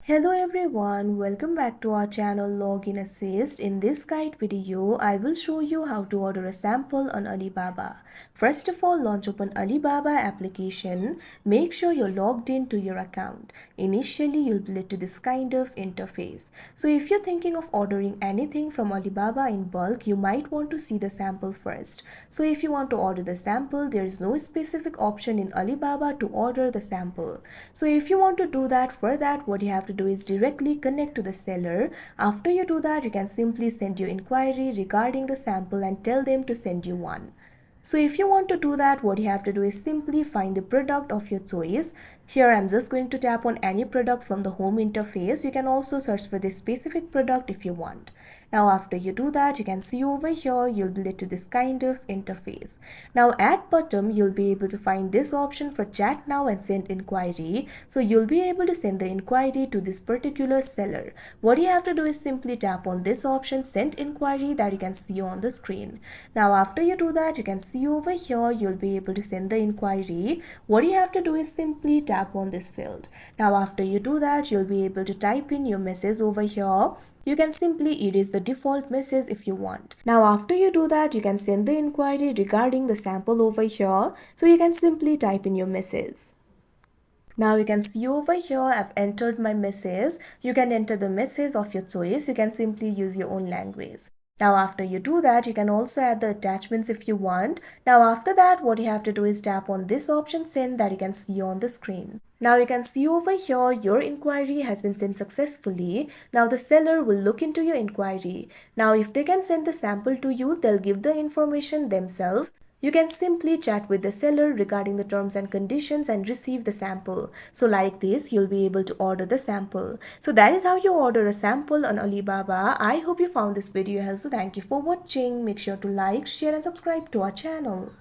Hello everyone, welcome back to our channel Login Assist. In this guide video, I will show you how to order a sample on Alibaba. First of all, launch open Alibaba application. Make sure you're logged in to your account. Initially, you'll be led to this kind of interface. So if you're thinking of ordering anything from Alibaba in bulk, you might want to see the sample first. So if you want to order the sample, there is no specific option in Alibaba to order the sample. So if you want to do that, for that what you have to do is directly connect to the seller. After you do that, you can simply send your inquiry regarding the sample and tell them to send you one. So if you want to do that, what you have to do is simply find the product of your choice. Here I'm just going to tap on any product from the home interface. You can also search for this specific product if you want. Now after you do that, you can see over here you'll be led to this kind of interface. Now at bottom you'll be able to find this option for chat now and send inquiry. So you'll be able to send the inquiry to this particular seller. What you have to do is simply tap on this option, send inquiry, that you can see on the screen. Now after you do that, you can see over here you'll be able to send the inquiry. What you have to do is simply tap on this field. Now after you do that, you'll be able to type in your message over here. You can simply erase the default message if you want. Now after you do that, you can send the inquiry regarding the sample over here. So you can simply type in your message. Now you can see over here I've entered my message. You can enter the message of your choice. You can simply use your own language. Now after you do that, you can also add the attachments if you want. Now after that, what you have to do is tap on this option send, that you can see on the screen. Now you can see over here your inquiry has been sent successfully. Now the seller will look into your inquiry. Now if they can send the sample to you, they'll give the information themselves. You can simply chat with the seller regarding the terms and conditions and receive the sample. So like this, you'll be able to order the sample. So that is how you order a sample on Alibaba. I hope you found this video helpful. Thank you for watching. Make sure to like, share and subscribe to our channel.